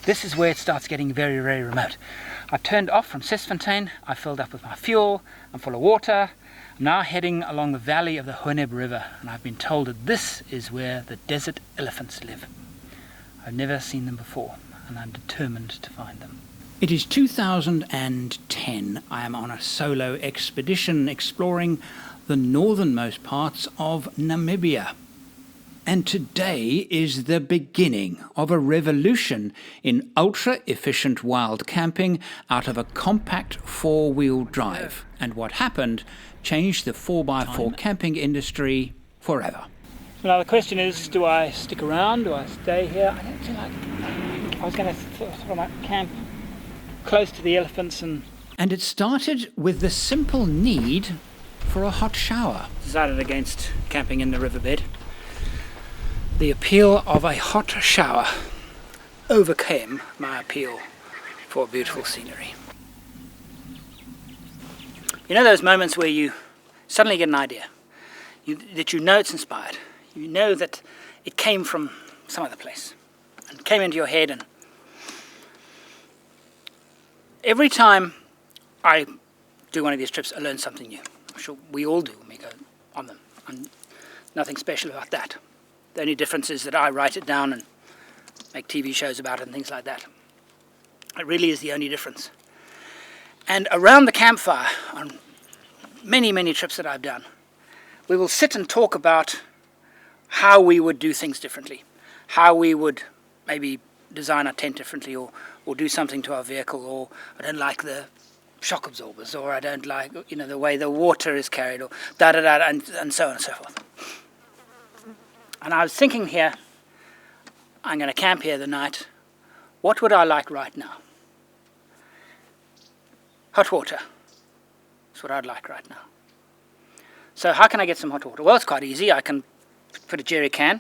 This is where it starts getting very, very remote. I've turned off from Sesfontein, I filled up with my fuel, I'm full of water. I'm now heading along the valley of the Honeb River, and I've been told that this is where the desert elephants live. I've never seen them before, and I'm determined to find them. It is 2010. I am on a solo expedition exploring the northernmost parts of Namibia. And today is the beginning of a revolution in ultra-efficient wild camping out of a compact four-wheel drive. And what happened changed the 4x4 camping industry forever. So now the question is, do I stick around? Do I stay here? I don't feel like... I was going to sort of camp close to the elephants and it started with the simple need for a hot shower. Decided against camping in the riverbed. The appeal of a hot shower overcame my appeal for beautiful scenery. You know those moments where you suddenly get an idea, that you know it's inspired, you know that it came from some other place, and came into your head, and every time I do one of these trips I learn something new. I'm sure we all do when we go on them, and nothing special about that. The only difference is that I write it down and make TV shows about it and things like that. It really is the only difference. And around the campfire, on many, many trips that I've done, we will sit and talk about how we would do things differently, how we would maybe design our tent differently, or do something to our vehicle, or I don't like the shock absorbers, or I don't like, the way the water is carried, or da-da-da, and so on and so forth. And I was thinking here, I'm going to camp here the night. What would I like right now? Hot water. That's what I'd like right now. So how can I get some hot water? Well, it's quite easy. I can put a jerry can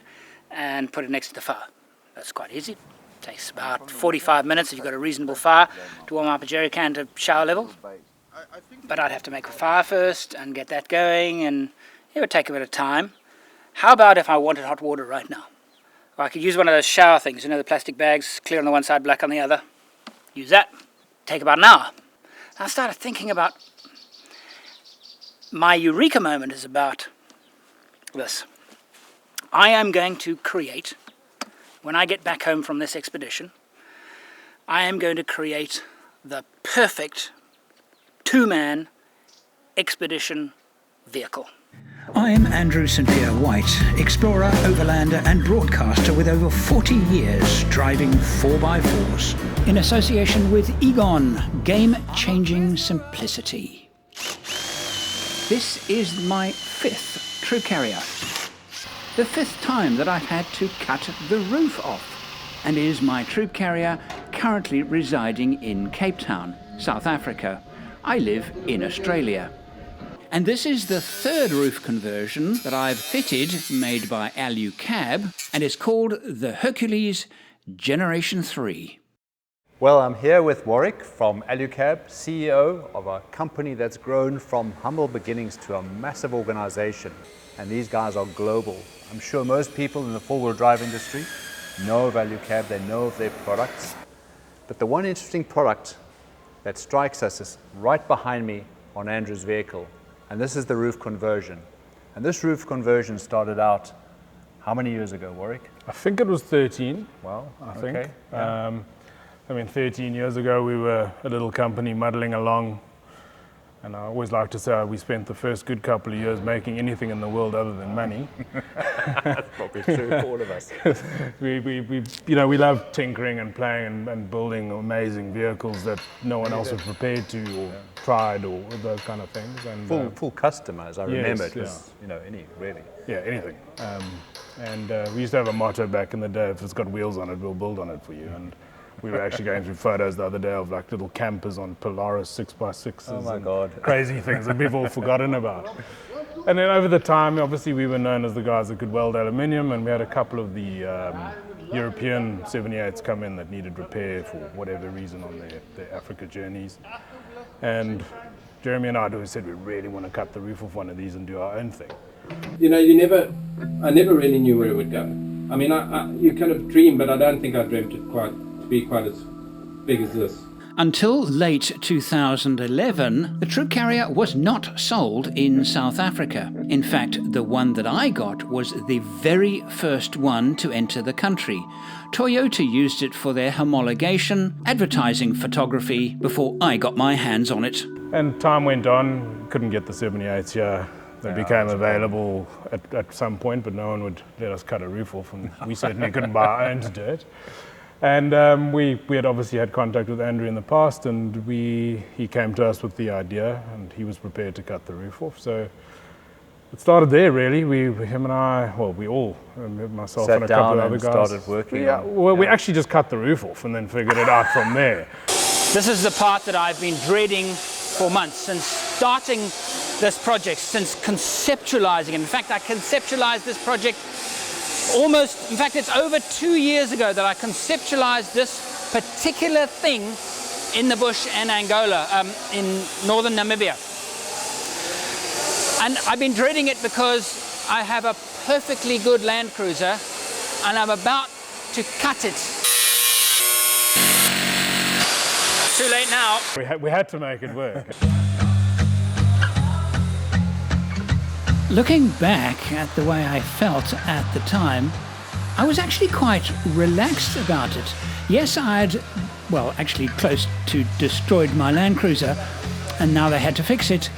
and put it next to the fire. That's quite easy. It takes about 45 minutes if you've got a reasonable fire to warm up a jerry can to shower level. But I'd have to make a fire first and get that going, and it would take a bit of time. How about if I wanted hot water right now? Or I could use one of those shower things, the plastic bags, clear on the one side, black on the other. Use that. Take about an hour. And I started thinking about, my eureka moment is about this. I am going to create, when I get back home from this expedition, I am going to create the perfect two-man expedition vehicle. I'm Andrew St Pierre White, explorer, overlander and broadcaster with over 40 years driving 4x4s, in association with Egon, game-changing simplicity. This is my 5th Troopcarrier, the 5th time that I've had to cut the roof off, and is my Troopcarrier currently residing in Cape Town, South Africa. I live in Australia. And this is the 3rd roof conversion that I've fitted, made by Alu Cab, and it's called the Hercules Generation 3. Well, I'm here with Warwick from Alu Cab, CEO of a company that's grown from humble beginnings to a massive organization. And these guys are global. I'm sure most people in the four-wheel drive industry know of Alu Cab, they know of their products. But the one interesting product that strikes us is right behind me on Andrew's vehicle. And this is the roof conversion. And this roof conversion started out how many years ago, Warwick? I think it was 13. Wow, I think. Okay. Yeah. 13 years ago we were a little company muddling along. And I always like to say we spent the first good couple of years making anything in the world other than money. That's probably true for all of us. we love tinkering and playing and building amazing vehicles that no one else was prepared to or tried or those kind of things. And full customers, I remember. It was, really. Yeah, anything. We used to have a motto back in the day: if it's got wheels on it, we'll build on it for you. And we were actually going through photos the other day of like little campers on Polaris 6x6s. Oh my God. Crazy things that we've all forgotten about. And then over the time, obviously we were known as the guys that could weld aluminium, and we had a couple of the European 78s come in that needed repair for whatever reason on their Africa journeys. And Jeremy and I always said we really want to cut the roof off one of these and do our own thing. I never really knew where it would go. I mean, you kind of dream, but I don't think I dreamt it quite be quite as big as this. Until late 2011, the Troopcarrier was not sold in South Africa. In fact, the one that I got was the very first one to enter the country. Toyota used it for their homologation, advertising, photography, before I got my hands on it. And time went on, couldn't get the 78s here. They became available at some point, but no one would let us cut a roof off, and we certainly couldn't buy our own to do it. And we had obviously had contact with Andrew in the past, and he came to us with the idea, and he was prepared to cut the roof off. So it started there, really. Him and I, well, we all, myself and a couple of other guys, started working. We actually just cut the roof off and then figured it out from there. This is the part that I've been dreading for months, since starting this project, since conceptualizing it. In fact, I conceptualized this project almost, in fact, it's over 2 years ago that I conceptualized this particular thing in the bush in Angola, in northern Namibia. And I've been dreading it because I have a perfectly good Land Cruiser and I'm about to cut it. Too late now. We had to make it work. Looking back at the way I felt at the time, I was actually quite relaxed about it. Yes, I'd, well, actually close to destroyed my Land Cruiser, and now they had to fix it.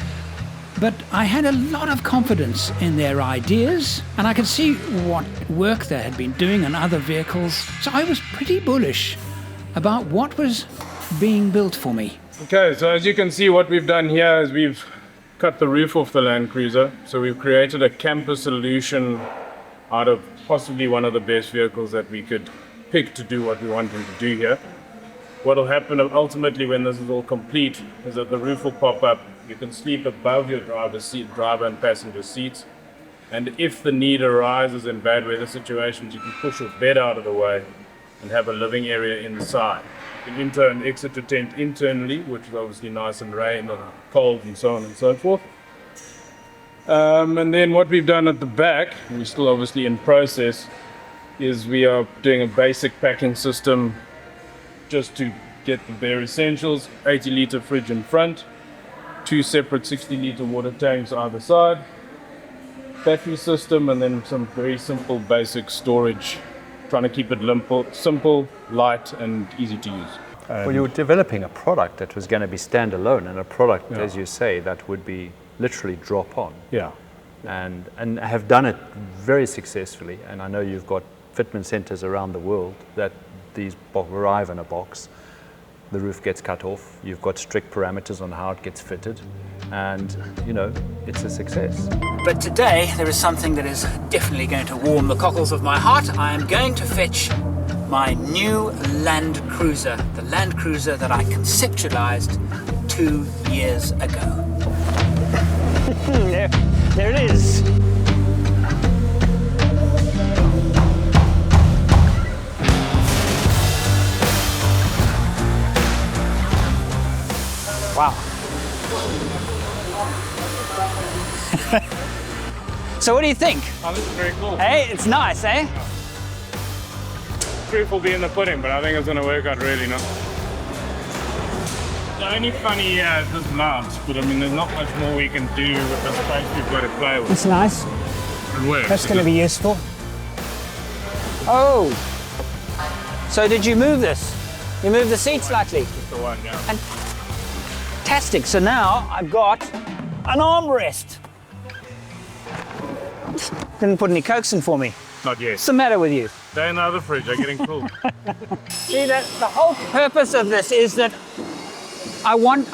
But I had a lot of confidence in their ideas, and I could see what work they had been doing on other vehicles, so I was pretty bullish about what was being built for me. Okay, so as you can see, what we've done here is we've cut the roof off the Land Cruiser. So we've created a camper solution out of possibly one of the best vehicles that we could pick to do what we want them to do here. What will happen ultimately when this is all complete is that the roof will pop up. You can sleep above your driver and passenger seats. And if the need arises in bad weather situations, you can push your bed out of the way and have a living area inside. You can enter and exit your tent internally, which is obviously nice and rain and cold and so on and so forth. And then what we've done at the back, we're still obviously in process, is we are doing a basic packing system just to get the bare essentials. 80-litre fridge in front, 2 separate 60-litre water tanks either side, battery system, and then some very simple basic storage, trying to keep it simple, light, and easy to use. Well, you were developing a product that was going to be standalone, and a product, as you say, that would be literally drop on. Yeah. And have done it very successfully. And I know you've got fitment centers around the world that these arrive in a box. The roof gets cut off. You've got strict parameters on how it gets fitted. And, you know, it's a success. But today, there is something that is definitely going to warm the cockles of my heart. I am going to fetch my new Land Cruiser, the Land Cruiser that I conceptualized 2 years ago. There it is. Wow. So what do you think? Oh, this is very cool. Hey, it's nice, eh? Proof will be in the pudding, but I think it's going to work out really nice. The only funny here is this mount, but I mean, there's not much more we can do with the space we've got to play with. It's nice. It works. That's going to be useful. Oh, so did you move this? You moved the seat slightly? Just the one, yeah. Fantastic. So now I've got an armrest. Didn't put any Cokes in for me. Not yet. What's the matter with you? They're in the other fridge. They're getting cool. See, the whole purpose of this is that I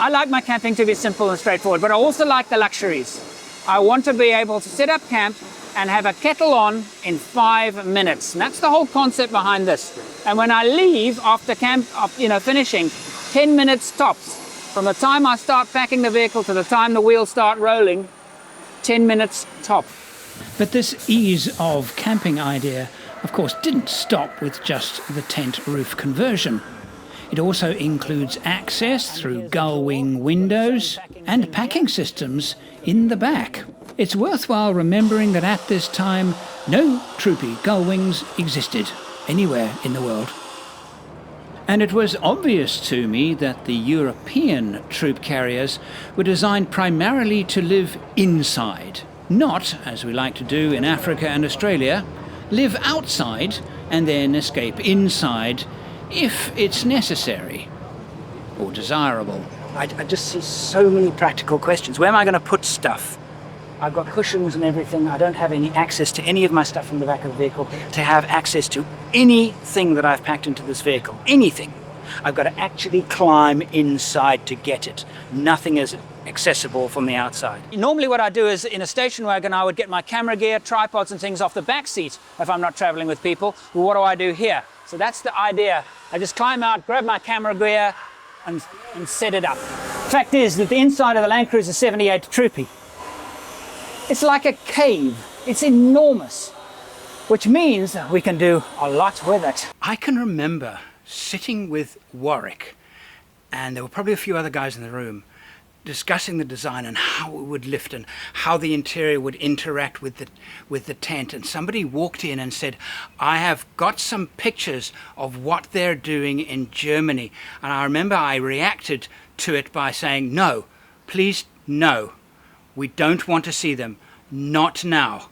like my camping to be simple and straightforward, but I also like the luxuries. I want to be able to set up camp and have a kettle on in 5 minutes. And that's the whole concept behind this. And when I leave after camp, finishing, 10 minutes tops. From the time I start packing the vehicle to the time the wheels start rolling, 10 minutes top. But this ease of camping idea, of course, didn't stop with just the tent roof conversion. It also includes access through gull wing windows and packing systems in the back. It's worthwhile remembering that at this time, no Troopy gull wings existed anywhere in the world. And it was obvious to me that the European troop carriers were designed primarily to live inside, not, as we like to do in Africa and Australia, live outside and then escape inside if it's necessary or desirable. I just see so many practical questions. Where am I going to put stuff? I've got cushions and everything. I don't have any access to any of my stuff from the back of the vehicle. To have access to anything that I've packed into this vehicle, anything, I've got to actually climb inside to get it. Nothing is accessible from the outside. Normally what I do is in a station wagon I would get my camera gear, tripods and things off the back seat if I'm not traveling with people. But what do I do here? So that's the idea. I just climb out, grab my camera gear and set it up. Fact is that the inside of the Land Cruiser 78 Troopy, it's like a cave. It's enormous, which means that we can do a lot with it. I can remember sitting with Warwick, and there were probably a few other guys in the room, discussing the design and how it would lift and how the interior would interact with the tent. And somebody walked in and said, I have got some pictures of what they're doing in Germany. And I remember I reacted to it by saying, no, please, no. We don't want to see them. Not now.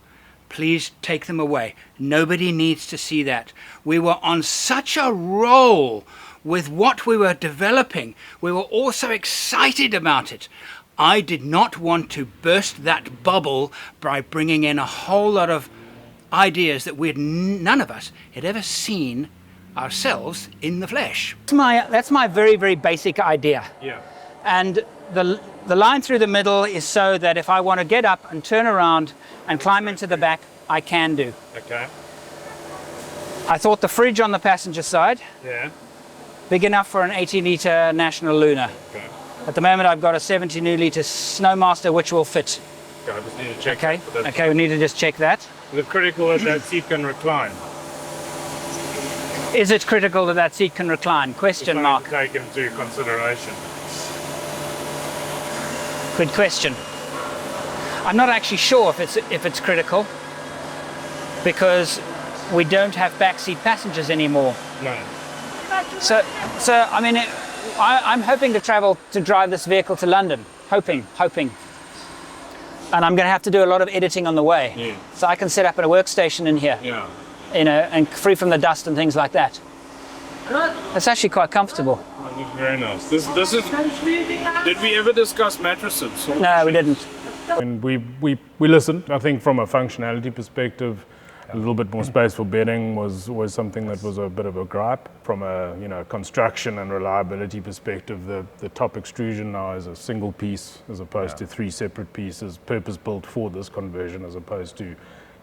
Please take them away. Nobody needs to see that. We were on such a roll with what we were developing. We were all so excited about it. I did not want to burst that bubble by bringing in a whole lot of ideas that none of us had ever seen ourselves in the flesh. That's my very, very basic idea. Yeah. And the line through the middle is so that if I want to get up and turn around and climb into the back, I can do. Okay. I thought the fridge on the passenger side, Yeah. big enough for an 80-litre National Lunar. Okay. At the moment I've got a 72-litre Snowmaster which will fit. Okay, I just need to check. Okay, that. okay, we need to just check that. Is it critical that that seat can recline? Is it critical that that seat can recline? Question mark. Take into consideration. Good question. I'm not actually sure if it's critical because we don't have backseat passengers anymore. No. So I mean, I'm hoping to drive this vehicle to London. Hoping. And I'm going to have to do a lot of editing on the way. Yeah. So I can set up at a workstation in here. Yeah. You know, and free from the dust and things like that. It's actually quite comfortable. Oh, this is very nice. This is. Did we ever discuss mattresses? No, we didn't. And we listened. I think from a functionality perspective, a little bit more space for bedding was something that was a bit of a gripe. From a construction and reliability perspective, the top extrusion now is a single piece as opposed to 3 separate pieces, purpose built for this conversion as opposed to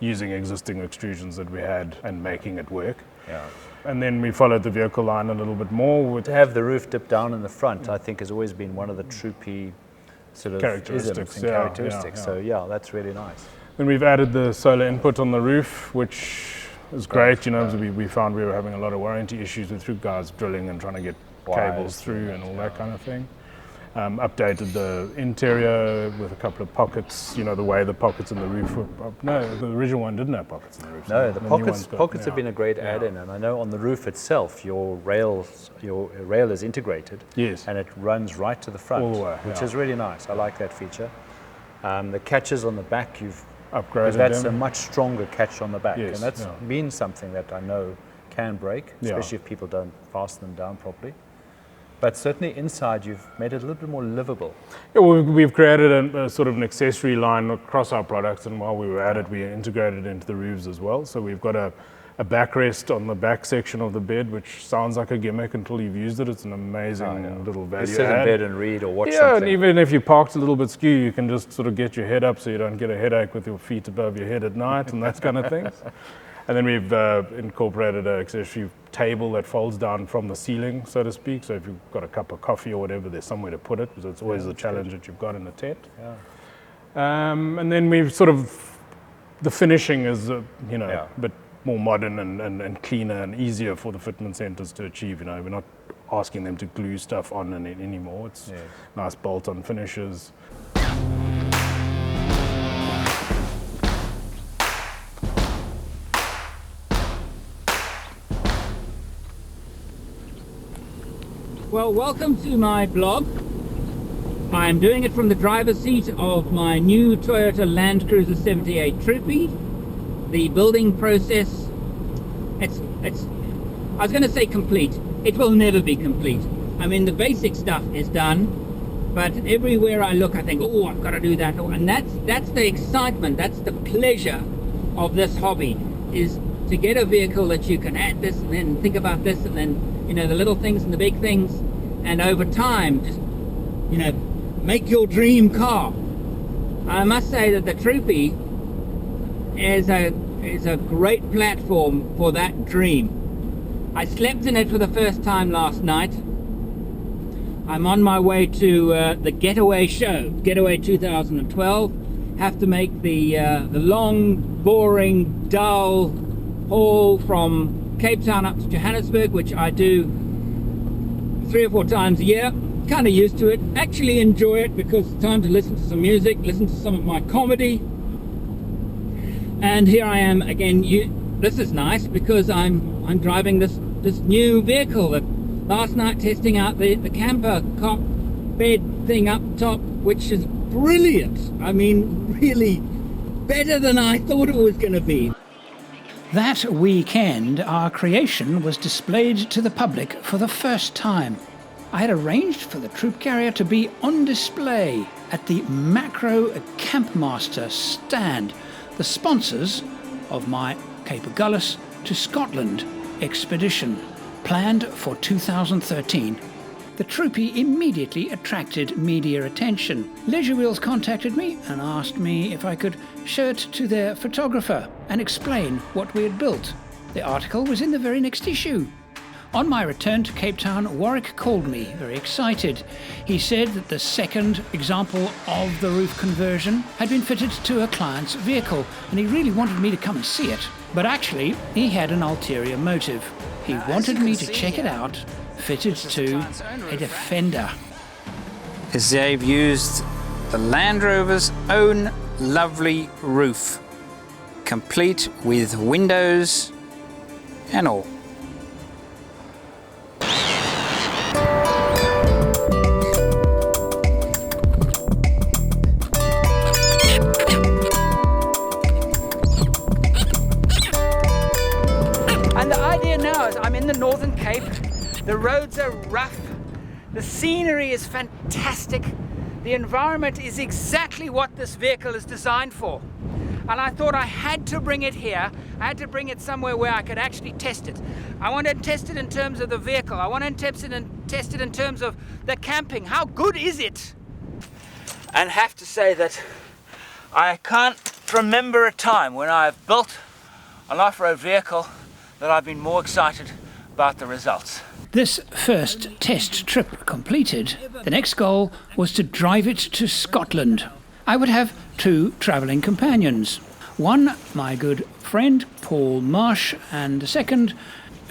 using existing extrusions that we had and making it work. Yeah. And then we followed the vehicle line a little bit more. To have the roof dip down in the front, I think, has always been one of the Troopy sort of Characteristics, isms and characteristics. yeah. So yeah, that's really nice. Then we've added the solar input on the roof, which is great. We found we were having a lot of warranty issues with guys drilling and trying to get cables through and all that kind of thing. Updated the interior with a couple of pockets, the way the pockets in the roof were. No, the original one didn't have pockets in the roof. No, the new one's pockets have been a great add-in, and I know on the roof itself, your rail is integrated. Yes. And it runs right to the front, All the way, which is really nice. I like that feature. The catches on the back, you've upgraded that's them. a much stronger catch on the back, Yes, and that's been something that I know can break, especially if people don't fasten them down properly. But certainly inside, you've made it a little bit more livable. Yeah, well, we've created a sort of an accessory line across our products, and while we were at it, we integrated it into the roofs as well. So we've got a backrest on the back section of the bed, which sounds like a gimmick until you've used it. It's an amazing little value You sit in bed and read or watch Yeah, something. and even if you parked a little bit skew, you can just sort of get your head up so you don't get a headache with your feet above your head at night and that kind of thing. And then we've incorporated an accessory table that folds down from the ceiling, so to speak. So if you've got a cup of coffee or whatever, there's somewhere to put it, because it's always the challenge that you've got in a tent. Yeah. And then we've sort of, the finishing is, a bit more modern and cleaner and easier for the fitment centers to achieve. We're not asking them to glue stuff on anymore. It's nice bolt-on finishes. Well, welcome to my blog. I'm doing it from the driver's seat of my new Toyota Land Cruiser 78 Troopy. The building process, it's I was going to say complete. It will never be complete. I mean, the basic stuff is done, but everywhere I look I think, oh, I've got to do that. And that's the excitement, that's the pleasure of this hobby, is to get a vehicle that you can add this and then think about this and then, you know, the little things and the big things, and over time just, you know, make your dream car. I must say that the Troopy is a great platform for that dream. I slept in it for the first time last night. I'm on my way to the Getaway show, Getaway 2012. Have to make the long, boring, dull haul from Cape Town up to Johannesburg, which I do 3 or 4 times a year. Kind of used to it. Actually enjoy it because it's time to listen to some music, listen to some of my comedy. And here I am again. This is nice because I'm driving this new vehicle that last night testing out the camper cot bed thing up top, which is brilliant. I mean, really better than I thought it was going to be. That weekend, our creation was displayed to the public for the first time. I had arranged for the Troopcarrier to be on display at the Macro Campmaster stand, the sponsors of my Cape Agulhas to Scotland expedition, planned for 2013. The Troopy immediately attracted media attention. Leisure Wheels contacted me and asked me if I could show it to their photographer and explain what we had built. The article was in the very next issue. On my return to Cape Town, Warwick called me, very excited. He said that the second example of the roof conversion had been fitted to a client's vehicle, and he really wanted me to come and see it. But actually, he had an ulterior motive. He wanted me to check it out, fitted to a Defender. Is they've used the Land Rover's own lovely roof, complete with windows and all. And the idea now is I'm in the Northern Cape. The roads are rough, the scenery is fantastic, the environment is exactly what this vehicle is designed for. And I thought I had to bring it here. I had to bring it somewhere where I could actually test it. I want to test it in terms of the vehicle. I want to test it in terms of the camping. How good is it? And have to say that I can't remember a time when I've built an off-road vehicle that I've been more excited about the results. This first test trip completed, the next goal was to drive it to Scotland. I would have 2 travelling companions. One, my good friend Paul Marsh, and the second,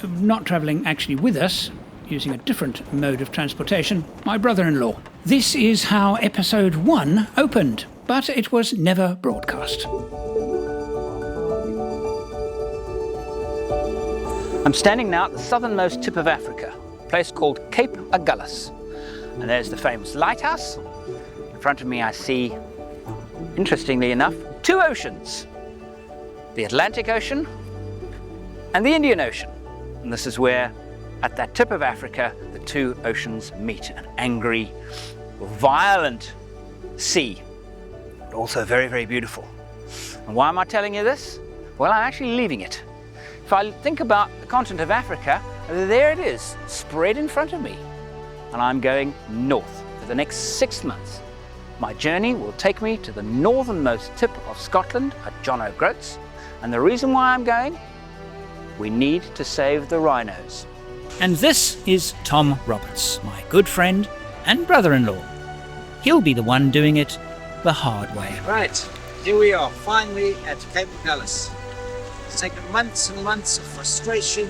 not travelling actually with us, using a different mode of transportation, my brother-in-law. This is how episode 1 opened, but it was never broadcast. I'm standing now at the southernmost tip of Africa, a place called Cape Agulhas. And there's the famous lighthouse. In front of me I see, interestingly enough, 2 oceans. The Atlantic Ocean and the Indian Ocean. And this is where, at that tip of Africa, the 2 oceans meet. An angry, violent sea, but also very, very beautiful. And why am I telling you this? Well, I'm actually leaving it. If I think about the continent of Africa, there it is, spread in front of me. And I'm going north for the next 6 months. My journey will take me to the northernmost tip of Scotland at John O'Groats. And the reason why I'm going, we need to save the rhinos. And this is Tom Roberts, my good friend and brother-in-law. He'll be the one doing it the hard way. Right, here we are, finally at Cape Agulhas. It's taken months and months of frustration,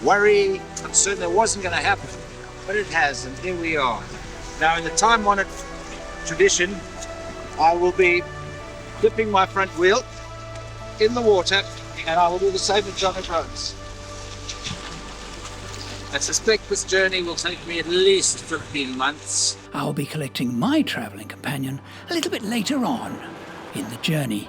worry, concern that wasn't going to happen, but it has, and here we are. Now, in the time-honored tradition, I will be dipping my front wheel in the water, and I will do the same with John O'Groats. I suspect this journey will take me at least 15 months. I'll be collecting my travelling companion a little bit later on in the journey.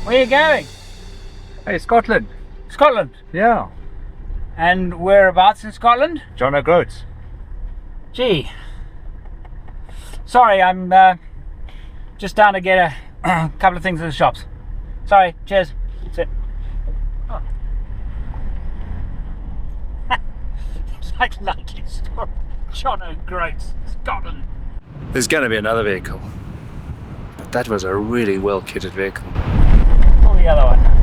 Where are you going? Hey, Scotland. Scotland. Yeah. And whereabouts in Scotland? John O'Groats. Gee. Sorry, I'm just down to get a couple of things at the shops. Sorry, cheers. That's it. Oh. It's like likely story. John O'Groats, Scotland. There's going to be another vehicle. But that was a really well kitted vehicle. Pull the other one.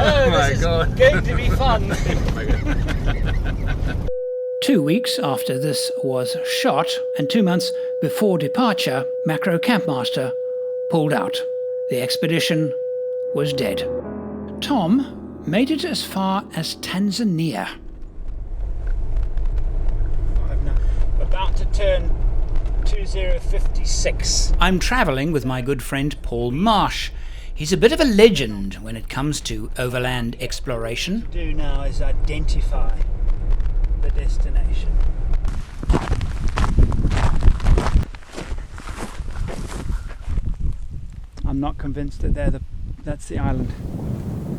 Oh my God. Going to be fun. 2 weeks after this was shot, and 2 months before departure, Macro Campmaster pulled out. The expedition was dead. Tom made it as far as Tanzania. I'm now about to turn 2056. I'm travelling with my good friend Paul Marsh. He's a bit of a legend when it comes to overland exploration. What we do now is identify the destination. I'm not convinced that that's the island.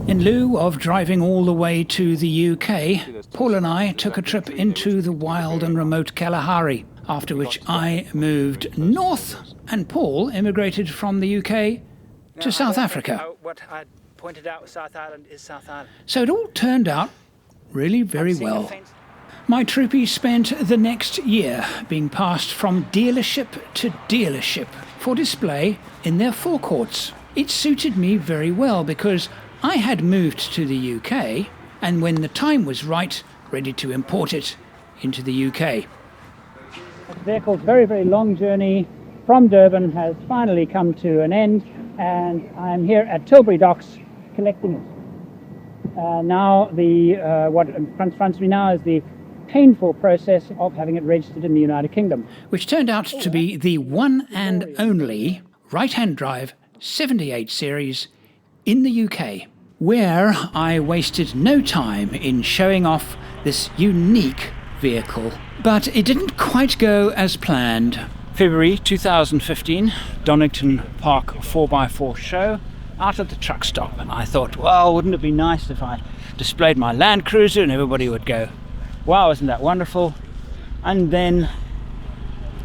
In lieu of driving all the way to the UK, Paul and I took a trip into the wild and remote Kalahari, after which I moved north and Paul immigrated from the UK to South Africa. What I pointed out with South Island is South Island. So it all turned out really very well. My Troopy spent the next year being passed from dealership to dealership for display in their forecourts. It suited me very well because I had moved to the UK and when the time was right, ready to import it into the UK. The vehicle's very, very long journey from Durban has finally come to an end, and I'm here at Tilbury Docks collecting it. Now what confronts me now is the painful process of having it registered in the United Kingdom. Which turned out to be the one and only right-hand drive 78 series in the UK, where I wasted no time in showing off this unique vehicle. But it didn't quite go as planned. February 2015, Donington Park 4x4 show, out at the truck stop, and I thought, well, wouldn't it be nice if I displayed my Land Cruiser and everybody would go, wow, isn't that wonderful? And then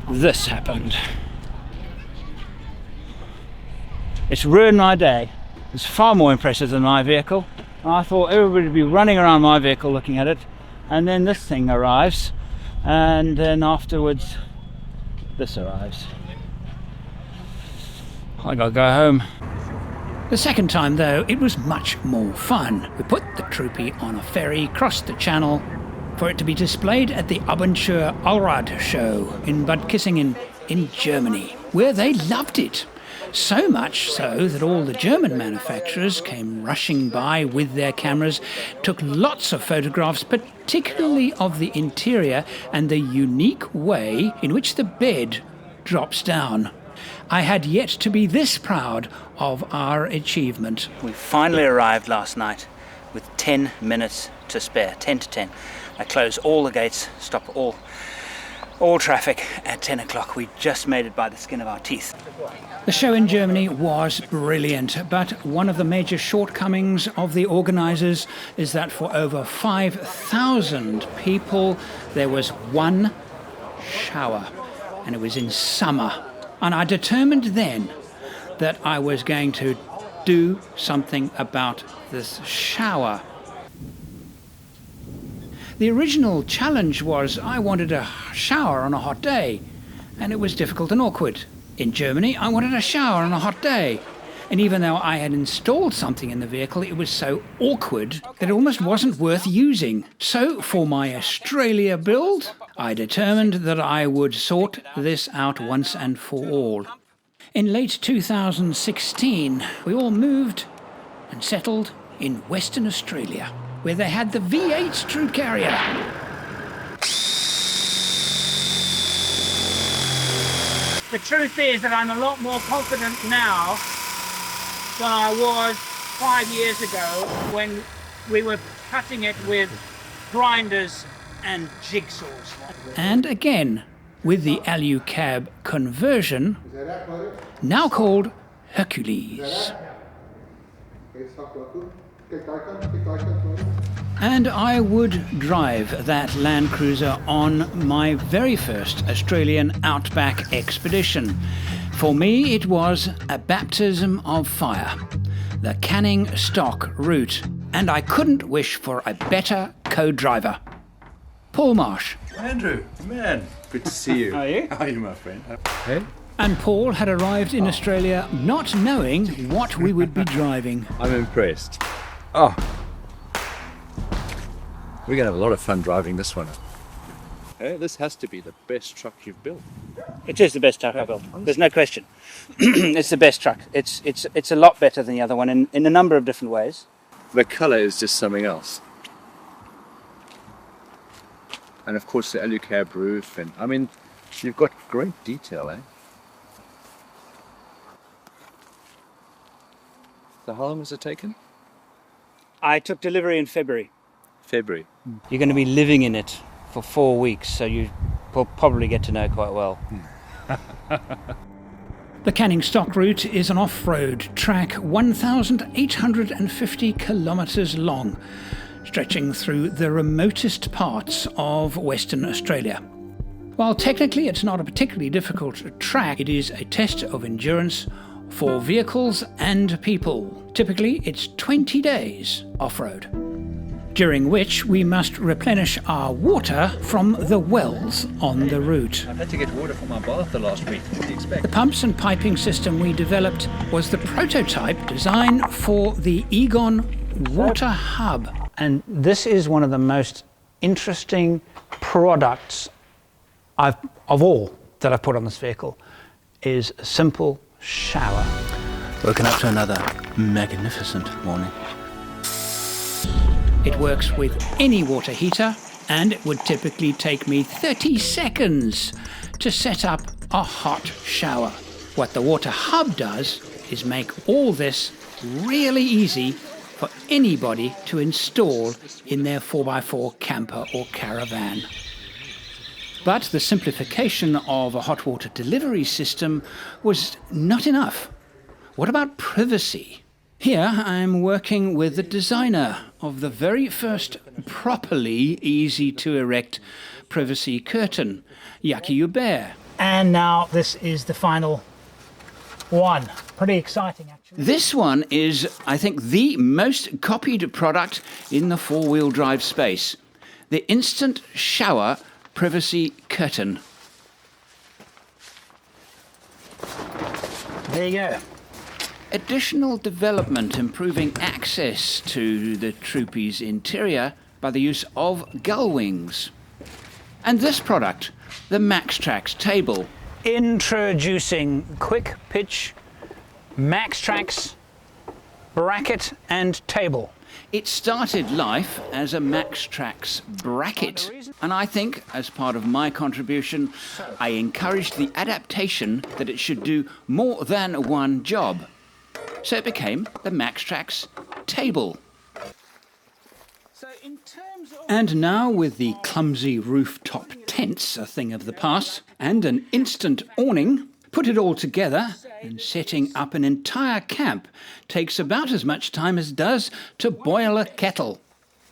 this happened. It's ruined my day. It's far more impressive than my vehicle. I thought everybody would be running around my vehicle looking at it, and then this thing arrives, and then afterwards this arrives. I gotta go home. The second time, though, it was much more fun. We put the Troopy on a ferry, crossed the channel, for it to be displayed at the Abenteuer Allrad show in Bad Kissingen in Germany, where they loved it. So much so that all the German manufacturers came rushing by with their cameras, took lots of photographs, particularly of the interior and the unique way in which the bed drops down. I had yet to be this proud of our achievement. We finally arrived last night with 10 minutes to spare, 10 to 10. I close all the gates, stop all traffic at 10 o'clock. We just made it by the skin of our teeth. The show in Germany was brilliant, but one of the major shortcomings of the organisers is that for over 5,000 people there was one shower, and it was in summer. And I determined then that I was going to do something about this shower. The original challenge was I wanted a shower on a hot day, and it was difficult and awkward. In Germany, I wanted a shower on a hot day, And even though I had installed something in the vehicle, it was so awkward that it almost wasn't worth using. So for my Australia build, I determined that I would sort this out once and for all. In late 2016, we all moved and settled in Western Australia, where they had the V8 Troopcarrier. The truth is that I'm a lot more confident now than I was 5 years ago when we were cutting it with grinders and jigsaws. And again, with the Alucab conversion, now called Hercules. And I would drive that Land Cruiser on my very first Australian outback expedition. For me, it was a baptism of fire, the Canning Stock route, and I couldn't wish for a better co-driver. Paul Marsh. Andrew, man, good to see you. How are you? How are you, my friend? Hey? And Paul had arrived in Australia not knowing what we would be driving. I'm impressed. Oh. We're going to have a lot of fun driving this one. Hey, this has to be the best truck you've built. It is the best truck I've built. There's no question. It's the best truck. It's a lot better than the other one in a number of different ways. The colour is just something else. And of course the Alucab roof, and I mean, you've got great detail, eh? So how long has it taken? I took delivery in February. February. You're going to be living in it for 4 weeks, so you will probably get to know it quite well. The Canning Stock route is an off-road track 1,850 kilometres long, stretching through the remotest parts of Western Australia. While technically it's not a particularly difficult track, it is a test of endurance for vehicles and people. Typically, it's 20 days off-road, during which we must replenish our water from the wells on the route. I've had to get water for my bath the last week. What do you expect? The pumps and piping system we developed was the prototype design for the Egon Water Hub. And this is one of the most interesting products of all that I've put on this vehicle, is a simple shower. Woken up to another magnificent morning. It works with any water heater, and it would typically take me 30 seconds to set up a hot shower. What the Water Hub does is make all this really easy for anybody to install in their 4x4 camper or caravan. But the simplification of a hot water delivery system was not enough. What about privacy? Here I'm working with the designer of the very first properly easy to erect privacy curtain, Yaki Hubert. And now this is the final one. Pretty exciting, actually. This one is, I think, the most copied product in the four-wheel drive space. The instant shower privacy curtain. There you go. Additional development improving access to the Troopy's interior by the use of gull wings. And this product, the MaxTrax table. Introducing quick pitch MaxTrax bracket and table. It started life as a MaxTrax bracket, and I think, as part of my contribution, I encouraged the adaptation that it should do more than one job. So it became the MaxTrax table. And now, with the clumsy rooftop tents a thing of the past, and an instant awning, put it all together, and setting up an entire camp takes about as much time as it does to boil a kettle.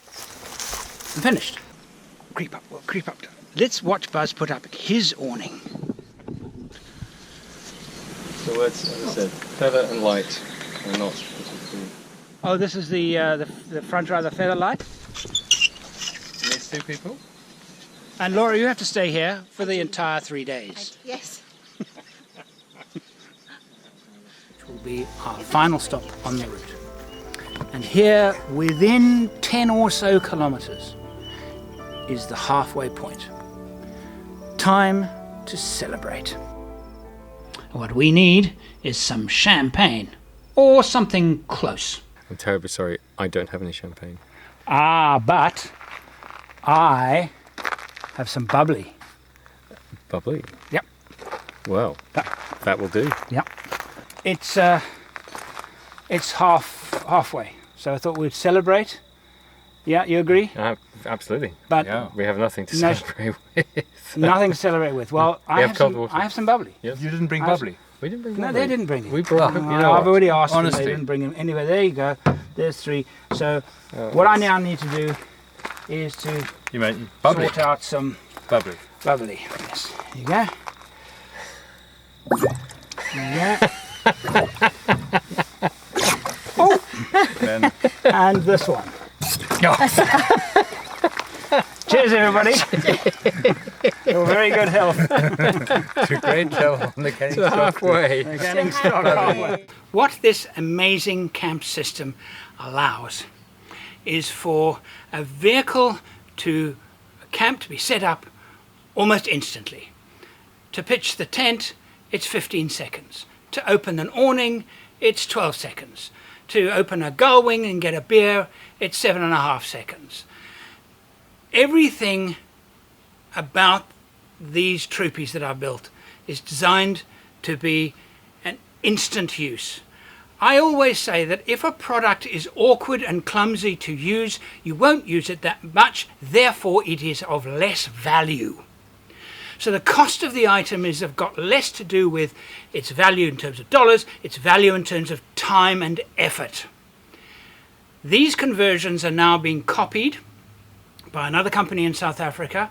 I'm finished. Creep up, we'll creep up. Let's watch Buzz put up his awning. So it's, as I said, feather and light, and not particularly. Oh, this is the front row, the feather light. Needs two people. And Laura, you have to stay here for the entire 3 days. Yes. be our final stop on the route. And here, within 10 or so kilometers, is the halfway point. Time to celebrate. What we need is some champagne, or something close. I'm terribly sorry, I don't have any champagne. Ah, but I have some bubbly. Bubbly? Yep. Well, that will do. Yep. It's halfway, so I thought we'd celebrate. Yeah, you agree? Absolutely. But yeah, we have nothing to celebrate with. Nothing to celebrate with. Well, I have some bubbly. Yes. You didn't bring bubbly? We didn't bring No, bubbly. they didn't bring it. We brought I've already asked them, honestly. they didn't bring them. Anyway, there you go. There's 3. So what I now need to do is to sort out some bubbly. Bubbly. Yes. There you go. Yeah. Oh! And this one. Cheers, everybody. Your very good health. To great health on the getting halfway. halfway. What this amazing camp system allows is for a vehicle to camp to be set up almost instantly. To pitch the tent, it's 15 seconds. To open an awning, it's 12 seconds. To open a gull wing and get a beer, it's 7.5 seconds. Everything about these Troopies that I've built is designed to be an instant use. I always say that if a product is awkward and clumsy to use, you won't use it that much, therefore it is of less value. So the cost of the item have got less to do with its value in terms of dollars, its value in terms of time and effort. These conversions are now being copied by another company in South Africa,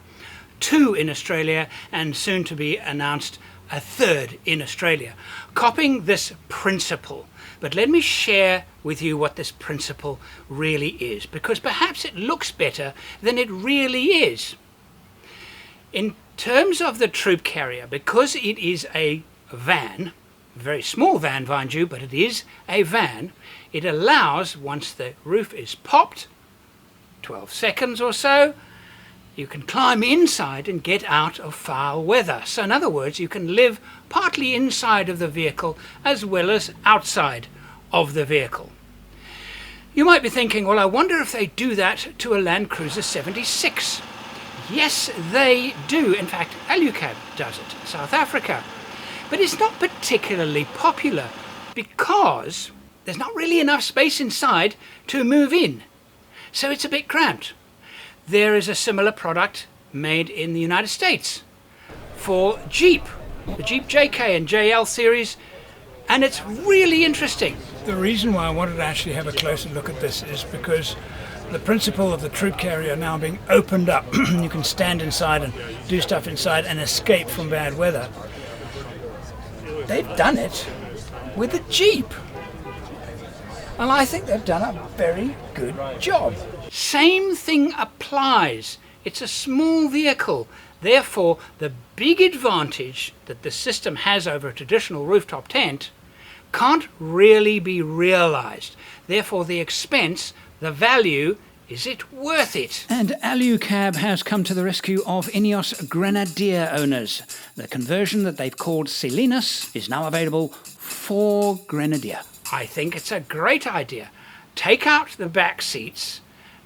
2 in Australia, and soon to be announced a 3rd in Australia, copying this principle. But let me share with you what this principle really is, because perhaps it looks better than it really is. In terms of the Troopcarrier, because it is a van, a very small van, mind you, but it is a van, it allows, once the roof is popped, 12 seconds or so, you can climb inside and get out of foul weather. So in other words, you can live partly inside of the vehicle as well as outside of the vehicle. You might be thinking, well, I wonder if they do that to a Land Cruiser 76. Yes, they do. In fact, Alucab does it in South Africa. But it's not particularly popular because there's not really enough space inside to move in. So it's a bit cramped. There is a similar product made in the United States for Jeep, the Jeep JK and JL series, and it's really interesting. The reason why I wanted to actually have a closer look at this is because the principle of the Troopcarrier now being opened up, you can stand inside and do stuff inside and escape from bad weather. They've done it with a Jeep. And I think they've done a very good job. Same thing applies. It's a small vehicle. Therefore, the big advantage that the system has over a traditional rooftop tent can't really be realized. Therefore, the expense, the value, is it worth it? And Alucab has come to the rescue of Ineos Grenadier owners. The conversion that they've called Selinus is now available for Grenadier. I think it's a great idea. Take out the back seats,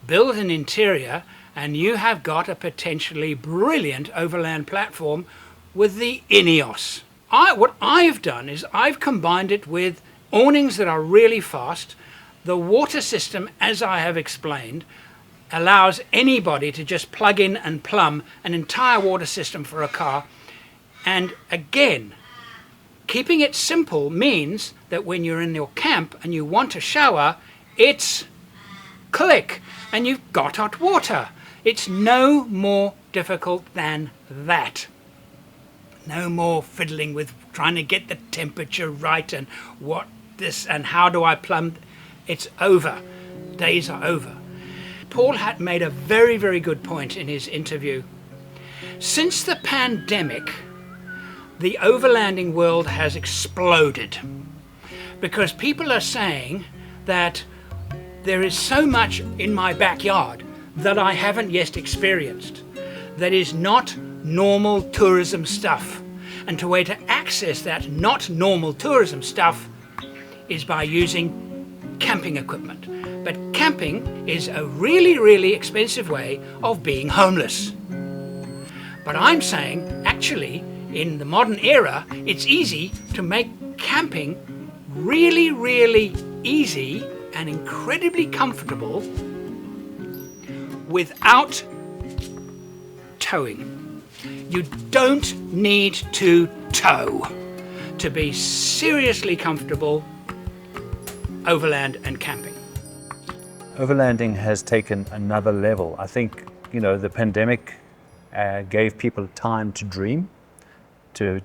build an interior, and you have got a potentially brilliant overland platform with the Ineos. What I've done is I've combined it with awnings that are really fast. The water system, as I have explained, allows anybody to just plug in and plumb an entire water system for a car. And again, keeping it simple means that when you're in your camp and you want a shower, it's click and you've got hot water. It's no more difficult than that. No more fiddling with trying to get the temperature right and what this and how do I plumb. It's over. Days are over. Paul had made a very, very good point in his interview. Since the pandemic, the overlanding world has exploded. because people are saying that there is so much in my backyard that I haven't yet experienced that is not normal tourism stuff. And the way to access that not normal tourism stuff is by using camping equipment. But camping is a really, really expensive way of being homeless. But I'm saying, actually, in the modern era, it's easy to make camping really, really easy and incredibly comfortable without towing. You don't need to tow to be seriously comfortable overland and camping. Overlanding has taken another level. I think, the pandemic gave people time to dream, to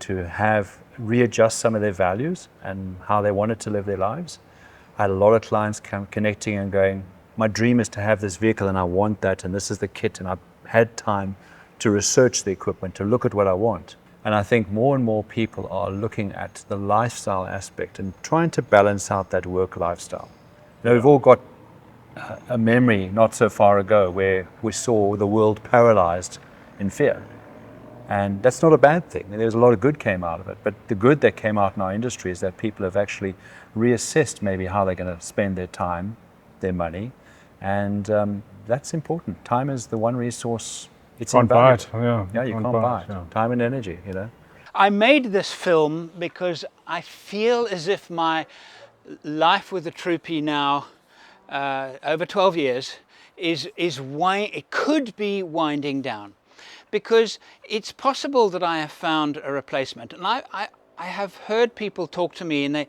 readjust some of their values and how they wanted to live their lives. I had a lot of clients connecting and going, my dream is to have this vehicle and I want that, and this is the kit, and I've had time to research the equipment, to look at what I want. And I think more and more people are looking at the lifestyle aspect and trying to balance out that work lifestyle. We've all got a memory not so far ago where we saw the world paralyzed in fear. And that's not a bad thing. There's a lot of good came out of it. But the good that came out in our industry is that people have actually reassessed maybe how they're going to spend their time, their money. And that's important. Time is the one resource. It's Can't buy it. Yeah, you can't buy it. Yeah. Time and energy, I made this film because I feel as if my life with the Troopy now, over 12 years, it could be winding down. Because it's possible that I have found a replacement. And I have heard people talk to me, and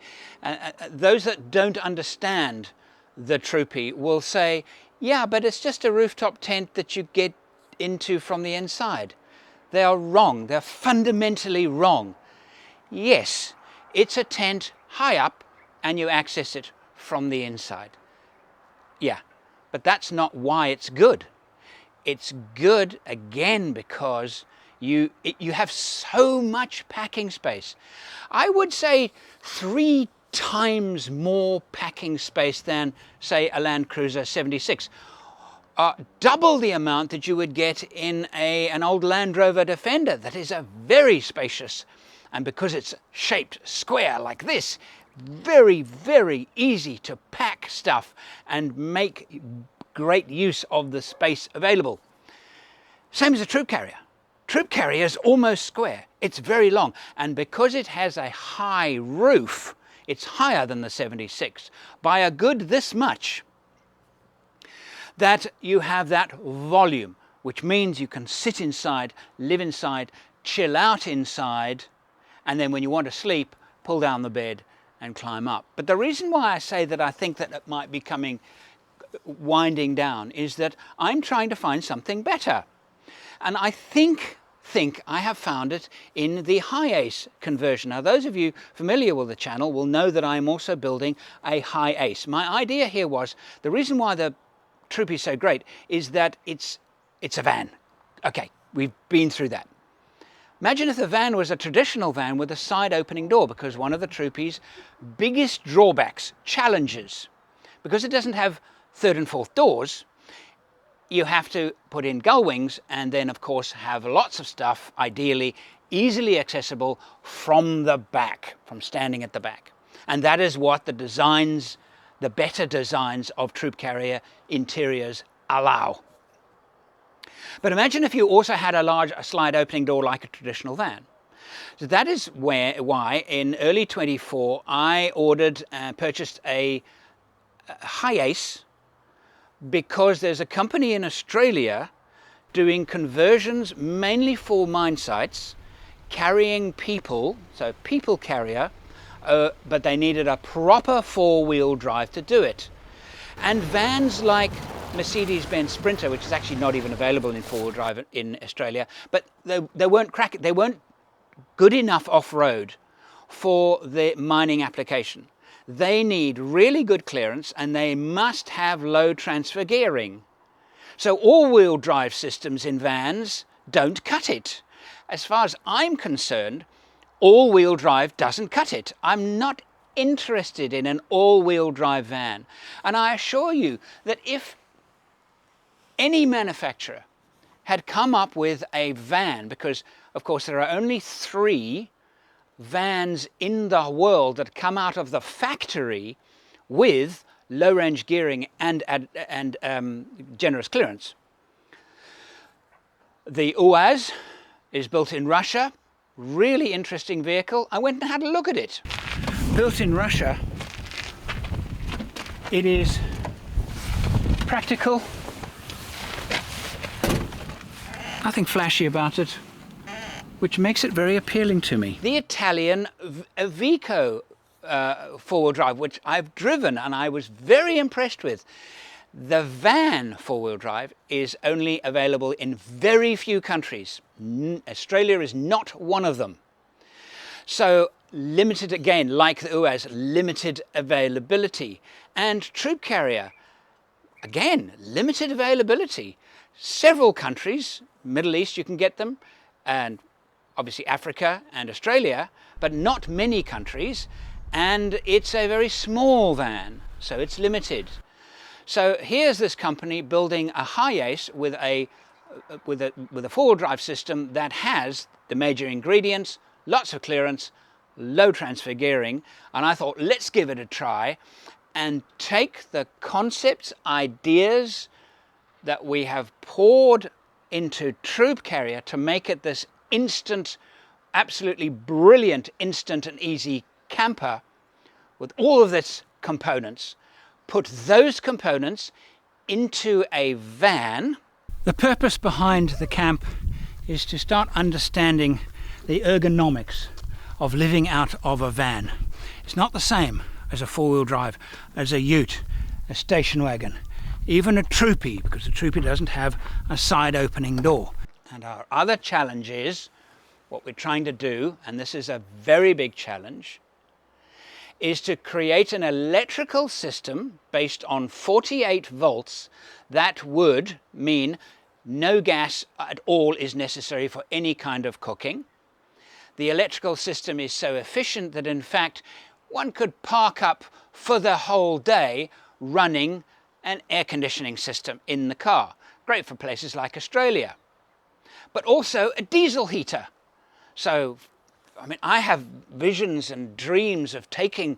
those that don't understand the Troopy will say, yeah, but it's just a rooftop tent that you get into from the inside. They are wrong. They're fundamentally wrong. Yes, it's a tent high up and you access it from the inside. Yeah, but that's not why it's good. It's good, again, because you have so much packing space. I would say 3 times more packing space than, say, a Land Cruiser 76. Double the amount that you would get in an old Land Rover Defender that is a very spacious, and because it's shaped square like this, very, very easy to pack stuff and make great use of the space available. Same as a Troopcarrier. Troopcarrier is almost square. It's very long, and because it has a high roof, it's higher than the 76 by a good this much, that you have that volume, which means you can sit inside, live inside, chill out inside, and then when you want to sleep, pull down the bed and climb up. But the reason why I say that I think that it might be winding down is that I'm trying to find something better. And I think I have found it in the high ace conversion. Now, those of you familiar with the channel will know that I'm also building a high ace. My idea here was, the reason why the Troopy is so great is that it's a van. Okay, we've been through that. Imagine if the van was a traditional van with a side opening door, because one of the Troopy's biggest drawbacks, challenges, because it doesn't have 3rd and 4th doors, you have to put in gull wings and then of course have lots of stuff, ideally easily accessible from the back, from standing at the back. And that is what the better designs of Troopcarrier interiors allow. But imagine if you also had a slide opening door like a traditional van. So that is why in early 24 I ordered and purchased a high ace, because there's a company in Australia doing conversions mainly for mine sites, carrying people, so people carrier, but they needed a proper 4-wheel drive to do it. And vans like Mercedes-Benz Sprinter, which is actually not even available in 4-wheel drive in Australia, but they weren't good enough off-road for the mining application. They need really good clearance and they must have low transfer gearing. So all-wheel drive systems in vans don't cut it. As far as I'm concerned, all-wheel drive doesn't cut it. I'm not interested in an all-wheel drive van. And I assure you that if any manufacturer had come up with a van, because of course there are only 3 vans in the world that come out of the factory with low-range gearing and generous clearance. The UAZ is built in Russia, really interesting vehicle. I went and had a look at it. Built in Russia, it is practical, nothing flashy about it, which makes it very appealing to me. The Italian Iveco four-wheel drive, which I've driven and I was very impressed with. The van four-wheel drive is only available in very few countries. Australia is not one of them. So limited, again, like the UAZ, limited availability. And Troopcarrier, again, limited availability. Several countries, Middle East you can get them, and obviously Africa and Australia, but not many countries. And it's a very small van, so it's limited. So here's this company building a Hi-Ace with a four-wheel drive system that has the major ingredients, lots of clearance, low transfer gearing, and I thought, let's give it a try and take the concepts, ideas that we have poured into Troopcarrier to make it this instant, absolutely brilliant, instant and easy camper with all of its components, put those components into a van. The purpose behind the camp is to start understanding the ergonomics of living out of a van. It's not the same as a four-wheel drive, as a ute, a station wagon, even a Troopy, because the Troopy doesn't have a side opening door. And our other challenge is, what we're trying to do, and this is a very big challenge, is to create an electrical system based on 48 volts that would mean no gas at all is necessary for any kind of cooking. The electrical system is so efficient that in fact one could park up for the whole day running an air conditioning system in the car. Great for places like Australia. But also a diesel heater. So, I mean, I have visions and dreams of taking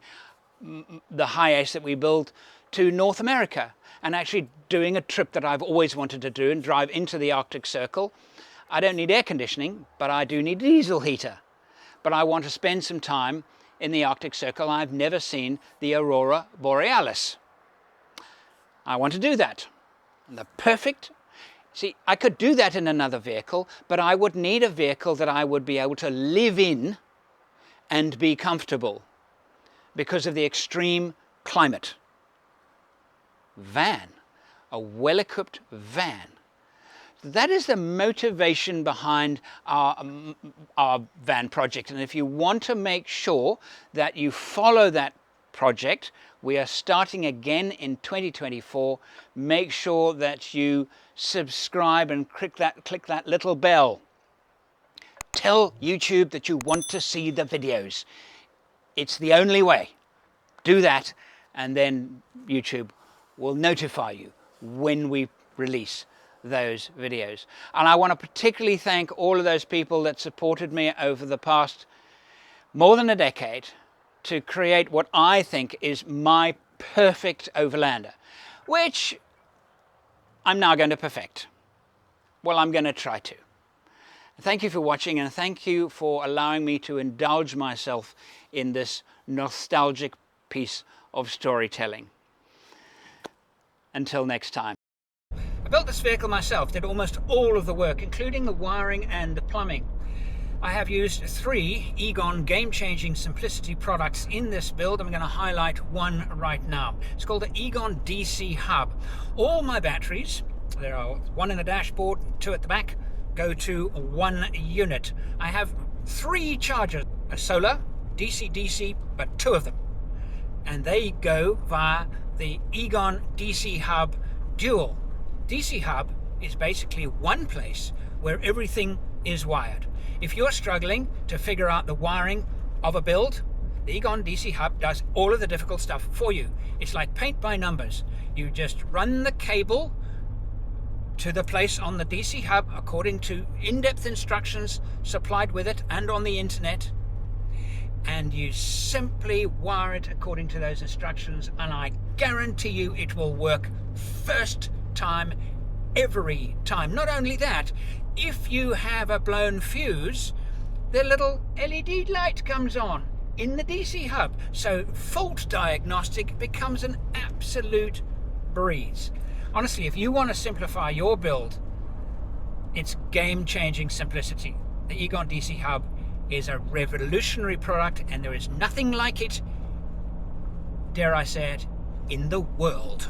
the Hi-Ace that we build to North America and actually doing a trip that I've always wanted to do and drive into the Arctic Circle. I don't need air conditioning, but I do need a diesel heater. But I want to spend some time in the Arctic Circle. I've never seen the Aurora Borealis. I want to do that. And the perfect, see, I could do that in another vehicle, but I would need a vehicle that I would be able to live in and be comfortable because of the extreme climate. Van, a well-equipped van. That is the motivation behind our van project. And if you want to make sure that you follow that project, we are starting again in 2024. Make sure that you subscribe and click that little bell. Tell YouTube that you want to see the videos. It's the only way. Do that, and then YouTube will notify you when we release those videos. And I want to particularly thank all of those people that supported me over the past more than a decade to create what I think is my perfect overlander, which I'm now going to perfect. Well, I'm going to try to. Thank you for watching, and thank you for allowing me to indulge myself in this nostalgic piece of storytelling. Until next time. I built this vehicle myself, did almost all of the work, including the wiring and the plumbing. I have used 3 Egon game-changing simplicity products in this build. I'm going to highlight one right now. It's called the Egon DC Hub. All my batteries, there are 1 in the dashboard, 2 at the back, go to 1 unit. I have 3 chargers, a solar, DC-DC, but 2 of them. And they go via the Egon DC Hub Dual. DC Hub is basically one place where everything is wired. If you're struggling to figure out the wiring of a build, The Egon DC Hub does all of the difficult stuff for you. It's like paint by numbers. You just run the cable to the place on the DC Hub according to in-depth instructions supplied with it and on the internet, and you simply wire it according to those instructions, and I guarantee you it will work first time, every time. Not only that, if you have a blown fuse, the little LED light comes on in the DC Hub, so fault diagnostic becomes an absolute breeze. Honestly, if you want to simplify your build, it's game-changing simplicity. The Egon DC Hub is a revolutionary product, and there is nothing like it, dare I say it, in the world.